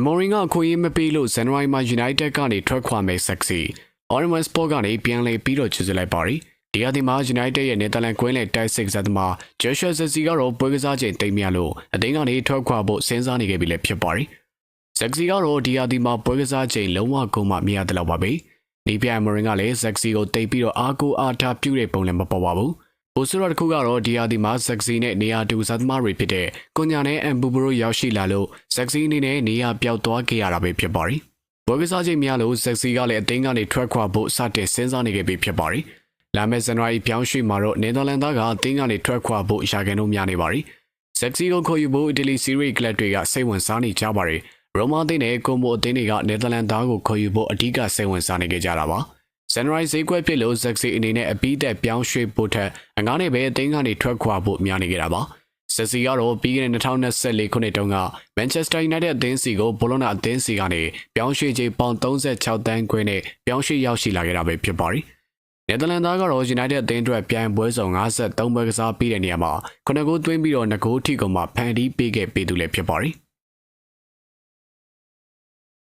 Moringa ခွင့်ရမပေးလို့ January မှာ United ကနေထွက်ခွာမဲ့ Sexy Orange Sport ကနေပြန်လည်ပြီးတော့ချစ်စလိုက်ပါရီဒီအသင်းမှာ United ရဲ့ Netherlands ကွင်းလယ်တိုက်စစ်ဇက်သမား Joshua Zexi ကတော့ပွဲကစားချိန်တိတ်မြလို့အသင်းကနေထွက်ခွာဖို့စဉ်းစားနေခဲ့ပြီလည်းဖြစ်ပါရီ Zexi ကတော့ဒီအသင်းမှာပွဲကစားချိန်လုံးဝကုန်မှမရတဲ့လောက်ပါပဲဒီပြိုင် Moringa ကလည်း Zexi ကိုတိတ်ပြီးတော့အားကိုးအားထားပြုတဲ့ပုံလည်းမပေါ်ပါဘူးဘိုဆိုရတစ်ခုကတော့ဒီအသင်းမှာ Zexi နဲ့နေရာတူဇက်သမားတွေဖြစ်တဲ့ကွန်ညာနဲ့အမ်ဘူဘရိုရောက်ရှိလာလို့ Zexi အနေနဲ့နေရာပြောက်သွားခဲ့ရတာပဲဖြစ်ပါရီပွဲကစားချိန်များလို့ Zexi ကလည်းအသင်းကနေထွက်ခွာဖို့စတင်စဉ်းစားနေခဲ့ပြီဖြစ်ပါရီလာမယ့် January ပြောင်းရွှေ့မှာတော့ Netherlands သားကအသင်းကနေထွက်ခွာဖို့ရာဂန်တို့များနေပါရီ Zexi ကိုခေါ်ယူဖို့ Italy Serie A ကလပ်တွေကစိတ်ဝင်စားနေကြပါရီရိုမာအသင်းနဲ့ကိုမိုအသင်းတွေက Netherlands သားကိုခေါ်ယူဖို့အဓိကစိတ်ဝင်စားနေကြတာပါ January ဈေးကွက်ဖြစ်လို့ Zexi အနေနဲ့အပြီးသက်ပြောင်းရွှေ့ဖို့ထက်အငားနဲ့ပဲအသင်းကနေထွက်ခွာဖို့များနေကြတာပါ Zexi ကတော့ပြီးခဲ့တဲ့2024ခုနှစ်တုန်းက Manchester United အသင်းစီကိုဘောလုံးနာအသင်းစီကနေပြောင်းရွှေ့ချိန်ပေါင်36တန်းခွဲနဲ့ပြောင်းရွှေ့ရောက်ရှိလာခဲ့တာပဲဖြစ်ပါရီNetherlands သားကတော့ United အသင်းအတွက်ပြိုင်ပွဲဆောင်53ပွဲကစားပြီးတဲ့နေရာမှာ9ဂိုးသွင်းပြီးတော့2ဂိုးထိကုန်မှဖန်တီးပေးခဲ့သူလည်းဖြစ်ပါရီ